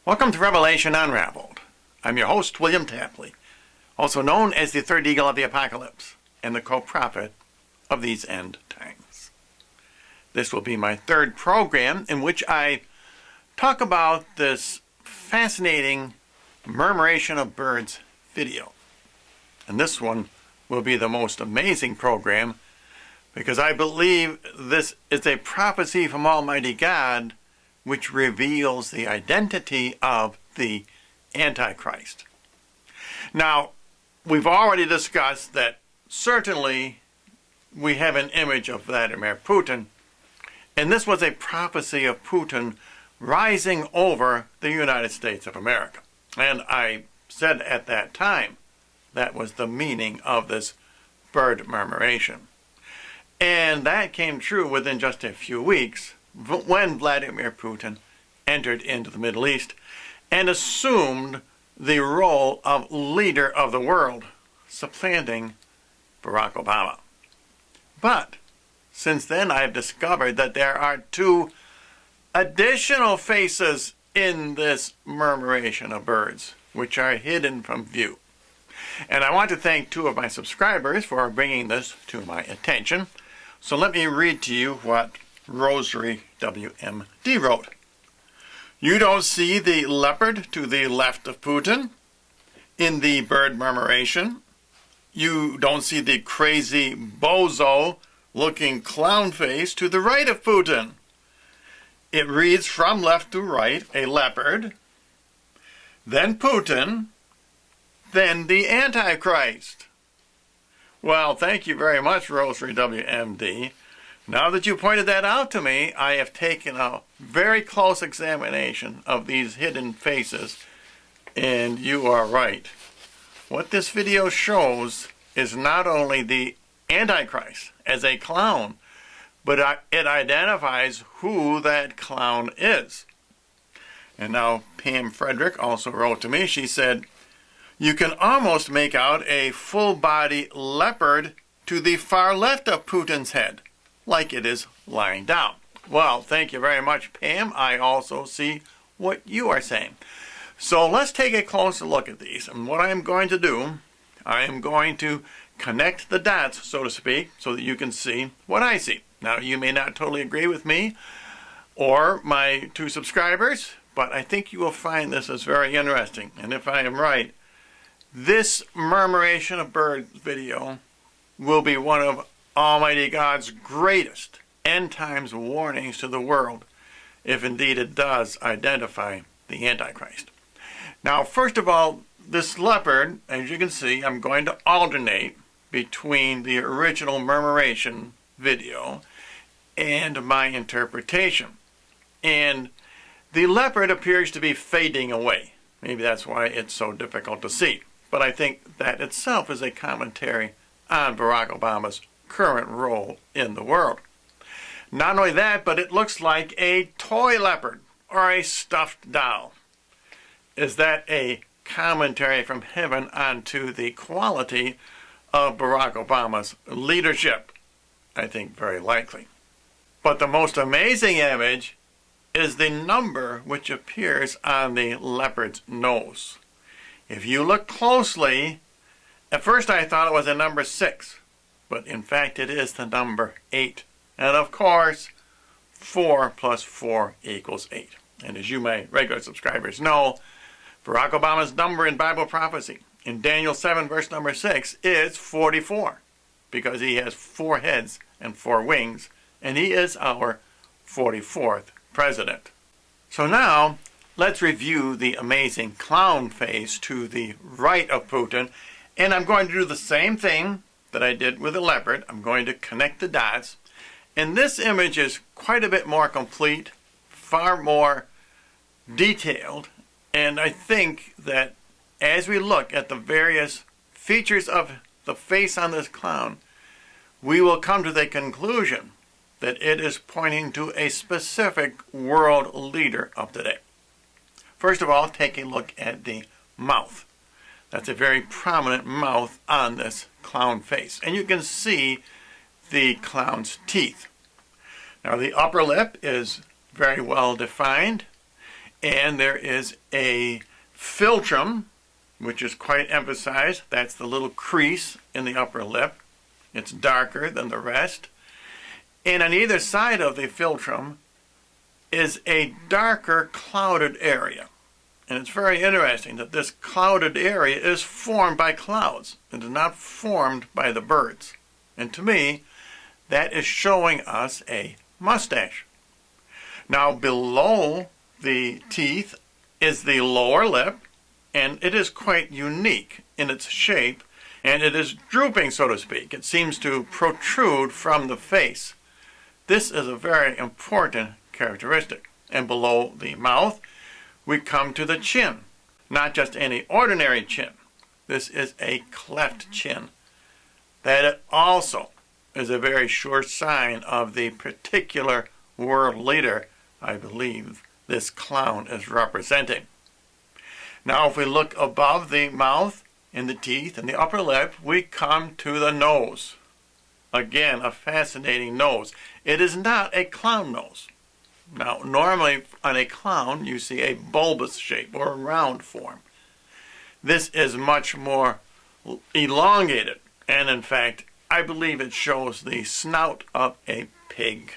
Welcome to Revelation Unraveled. I'm your host, William Tapley, also known as the third eagle of the apocalypse and the co-prophet of these end times. This will be my third program in which I talk about this fascinating murmuration of birds video. And this one will be the most amazing program because I believe this is a prophecy from Almighty God which reveals the identity of the Antichrist. Now, we've already discussed that certainly we have an image of Vladimir Putin, and this was a prophecy of Putin rising over the United States of America. And I said at that time that was the meaning of this bird murmuration. And that came true within just a few weeks when Vladimir Putin entered into the Middle East and assumed the role of leader of the world, supplanting Barack Obama. But since then I've discovered that there are two additional faces in this murmuration of birds, which are hidden from view. And I want to thank two of my subscribers for bringing this to my attention. So let me read to you what Rosary WMD wrote. You don't see the leopard to the left of Putin in the bird murmuration. You don't see the crazy bozo looking clown face to the right of Putin. It reads from left to right, a leopard, then Putin, then the Antichrist. Well, thank you very much, Rosary WMD. Now that you pointed that out to me, I have taken a very close examination of these hidden faces, and you are right. What this video shows is not only the Antichrist as a clown, but it identifies who that clown is. And now Pam Frederick also wrote to me. She said, you can almost make out a full-body leopard to the far left of Putin's head, like it is lying down. Well, thank you very much, Pam. I also see what you are saying. So let's take a closer look at these. And what I'm going to do, I am going to connect the dots, so to speak, so that you can see what I see. Now, you may not totally agree with me or my two subscribers, but I think you will find this is very interesting. And if I am right, this murmuration of birds video will be one of Almighty God's greatest end times warnings to the world, if indeed it does identify the Antichrist. Now, first of all, this leopard, as you can see, I'm going to alternate between the original murmuration video and my interpretation. And the leopard appears to be fading away. Maybe that's why it's so difficult to see. But I think that itself is a commentary on Barack Obama's current role in the world. Not only that, but it looks like a toy leopard or a stuffed doll. Is that a commentary from heaven onto the quality of Barack Obama's leadership? I think very likely. But the most amazing image is the number which appears on the leopard's nose. If you look closely, at first I thought it was a number 6. But in fact, it is the number 8. And of course, 4 plus 4 equals 8. And as you, my regular subscribers, know, Barack Obama's number in Bible prophecy in Daniel 7, verse number 6, is 44. Because he has 4 heads and 4 wings. And he is our 44th president. So now, let's review the amazing clown face to the right of Putin. And I'm going to do the same thing that I did with the leopard. I'm going to connect the dots. And this image is quite a bit more complete, far more detailed. And I think that as we look at the various features of the face on this clown, we will come to the conclusion that it is pointing to a specific world leader of today. First of all, take a look at the mouth. That's a very prominent mouth on this clown face. And you can see the clown's teeth. Now the upper lip is very well defined. And there is a philtrum, which is quite emphasized. That's the little crease in the upper lip. It's darker than the rest. And on either side of the philtrum is a darker clouded area. And it's very interesting that this clouded area is formed by clouds. It is not formed by the birds. And to me, that is showing us a mustache. Now below the teeth is the lower lip, and it is quite unique in its shape, and it is drooping, so to speak. It seems to protrude from the face. This is a very important characteristic. And below the mouth, we come to the chin. Not just any ordinary chin. This is a cleft chin. That also is a very sure sign of the particular world leader I believe this clown is representing. Now if we look above the mouth and the teeth and the upper lip, we come to the nose. Again, a fascinating nose. It is not a clown nose. Now, normally on a clown, you see a bulbous shape or a round form. This is much more elongated, and in fact, I believe it shows the snout of a pig.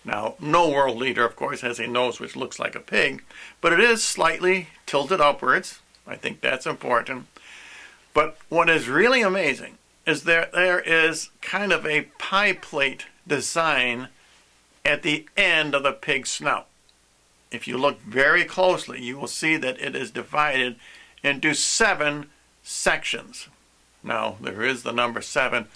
Now, no world leader, of course, has a nose which looks like a pig, but it is slightly tilted upwards. I think that's important. But what is really amazing is there is kind of a pie plate design at the end of the pig's snout. If you look very closely, you will see that it is divided into 7 sections. Now, there is the number 7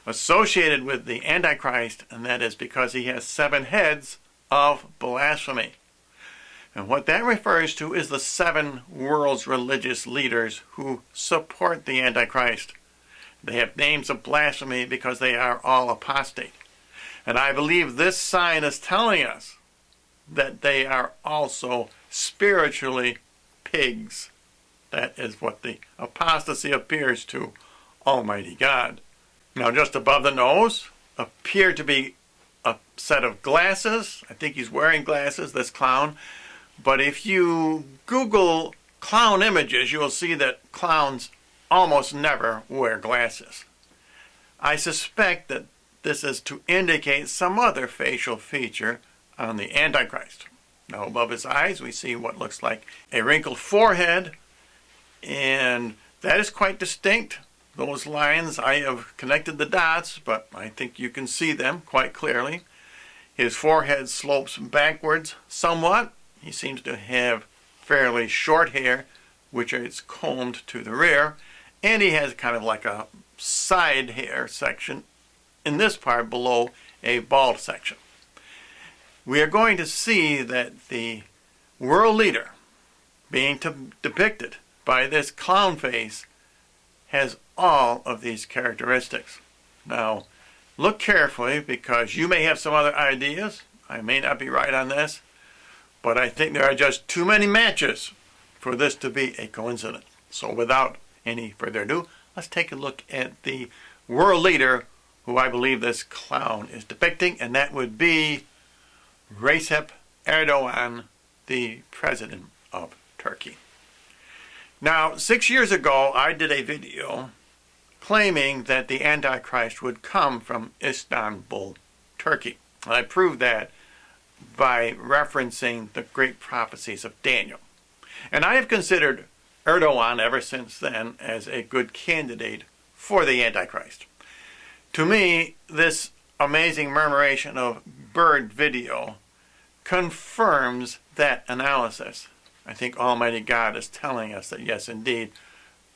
associated with the Antichrist, and that is because he has 7 heads of blasphemy. And what that refers to is the 7 world's religious leaders who support the Antichrist. They have names of blasphemy because they are all apostate. And I believe this sign is telling us that they are also spiritually pigs. That is what the apostasy appears to Almighty God. Now just above the nose appear to be a set of glasses. I think he's wearing glasses, this clown. But if you Google clown images, you will see that clowns almost never wear glasses. I suspect that this is to indicate some other facial feature on the Antichrist. Now above his eyes we see what looks like a wrinkled forehead, and that is quite distinct. Those lines, I have connected the dots, but I think you can see them quite clearly. His forehead slopes backwards somewhat. He seems to have fairly short hair, which is combed to the rear, and he has kind of like a side hair section in this part below a bald section. We are going to see that the world leader being depicted by this clown face has all of these characteristics. Now, look carefully because you may have some other ideas. I may not be right on this, but I think there are just too many matches for this to be a coincidence. So without any further ado, let's take a look at the world leader who I believe this clown is depicting, and that would be Recep Erdogan, the president of Turkey. Now, 6 years ago, I did a video claiming that the Antichrist would come from Istanbul, Turkey. And I proved that by referencing the great prophecies of Daniel. And I have considered Erdogan ever since then as a good candidate for the Antichrist. To me, this amazing murmuration of bird video confirms that analysis. I think Almighty God is telling us that yes, indeed,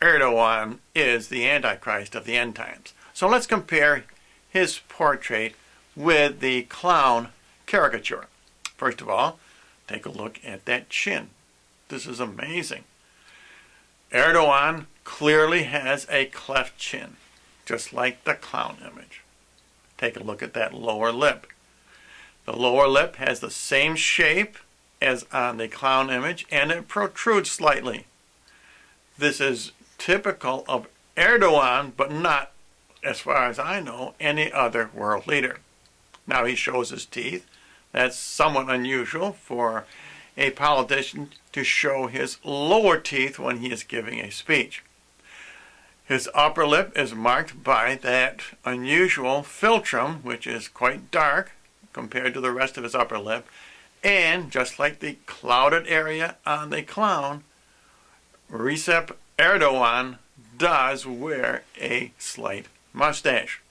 Erdogan is the Antichrist of the end times. So let's compare his portrait with the clown caricature. First of all, take a look at that chin. This is amazing. Erdogan clearly has a cleft chin, just like the clown image. Take a look at that lower lip. The lower lip has the same shape as on the clown image, and it protrudes slightly. This is typical of Erdogan, but not, as far as I know, any other world leader. Now he shows his teeth. That's somewhat unusual for a politician to show his lower teeth when he is giving a speech. His upper lip is marked by that unusual philtrum, which is quite dark compared to the rest of his upper lip, and just like the clouded area on the clown, Recep Erdogan does wear a slight mustache.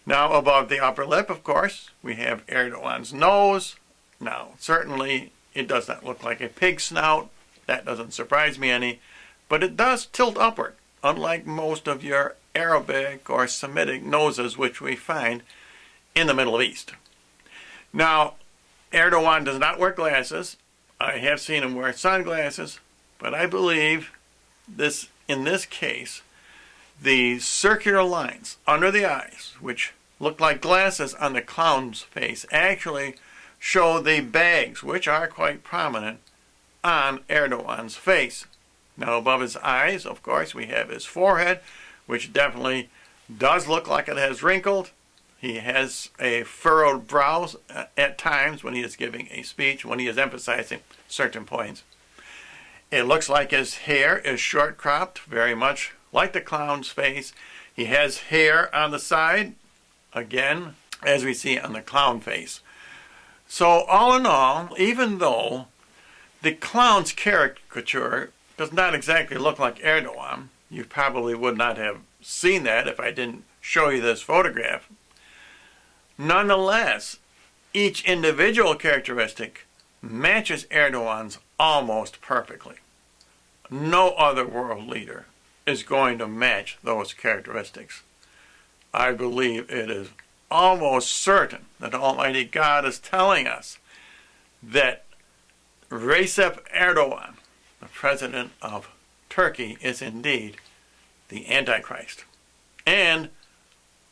Now above the upper lip, of course, we have Erdogan's nose. Now certainly it does not look like a pig snout. That doesn't surprise me any, but it does tilt upward, unlike most of your Arabic or Semitic noses which we find in the Middle East. Now, Erdogan does not wear glasses. I have seen him wear sunglasses, but I believe in this case, the circular lines under the eyes, which look like glasses on the clown's face, actually show the bags, which are quite prominent, on Erdogan's face. Now above his eyes, of course, we have his forehead, which definitely does look like it has wrinkled. He has a furrowed brow at times when he is giving a speech, when he is emphasizing certain points. It looks like his hair is short cropped, very much like the clown's face. He has hair on the side, again, as we see on the clown face. So all in all, even though the clown's caricature does not exactly look like Erdogan, you probably would not have seen that if I didn't show you this photograph. Nonetheless, each individual characteristic matches Erdogan's almost perfectly. No other world leader is going to match those characteristics. I believe it is almost certain that Almighty God is telling us that Recep Erdogan, the president of Turkey, is indeed the Antichrist. And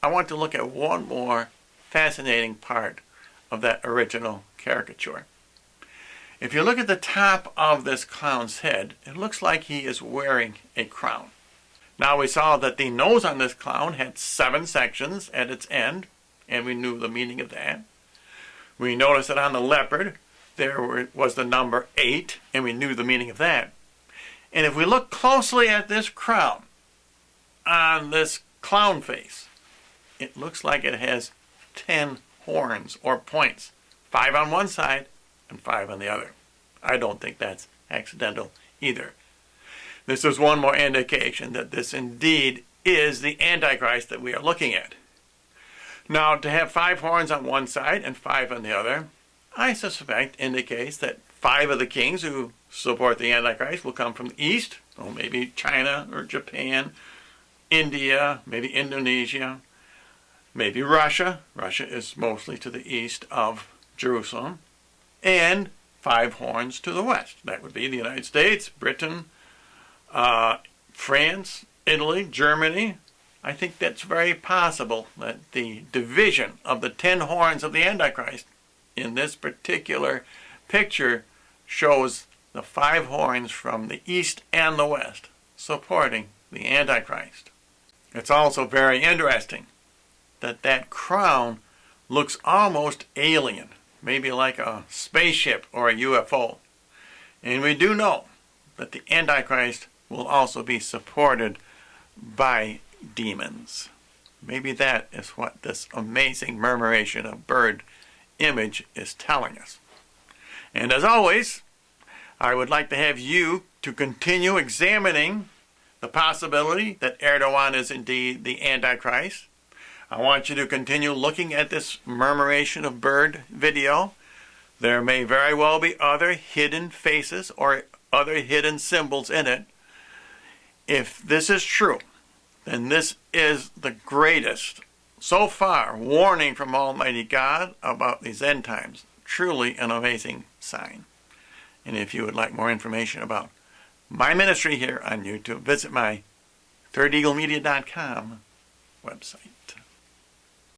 I want to look at one more fascinating part of that original caricature. If you look at the top of this clown's head, it looks like he is wearing a crown. Now we saw that the nose on this clown had 7 sections at its end, and we knew the meaning of that. We noticed that on the leopard there was the number 8, and we knew the meaning of that. And if we look closely at this crown on this clown face, it looks like it has 10 horns or points, 5 on one side and 5 on the other. I don't think that's accidental either. This is one more indication that this indeed is the Antichrist that we are looking at. Now, to have 5 horns on one side and 5 on the other, I suspect indicates that 5 of the kings who support the Antichrist will come from the east, or maybe China or Japan, India, maybe Indonesia, maybe Russia. Russia is mostly to the east of Jerusalem. And 5 horns to the west. That would be the United States, Britain, France, Italy, Germany. I think that's very possible that the division of the 10 horns of the Antichrist in this particular picture shows the 5 horns from the east and the west supporting the Antichrist. It's also very interesting that that crown looks almost alien, maybe like a spaceship or a UFO. And we do know that the Antichrist will also be supported by demons. Maybe that is what this amazing murmuration of bird image is telling us. And as always, I would like to have you to continue examining the possibility that Erdogan is indeed the Antichrist. I want you to continue looking at this murmuration of bird video. There may very well be other hidden faces or other hidden symbols in it. If this is true, then this is the greatest, so far, warning from Almighty God about these end times. Truly an amazing sign. And if you would like more information about my ministry here on YouTube, visit my ThirdEagleMedia.com website.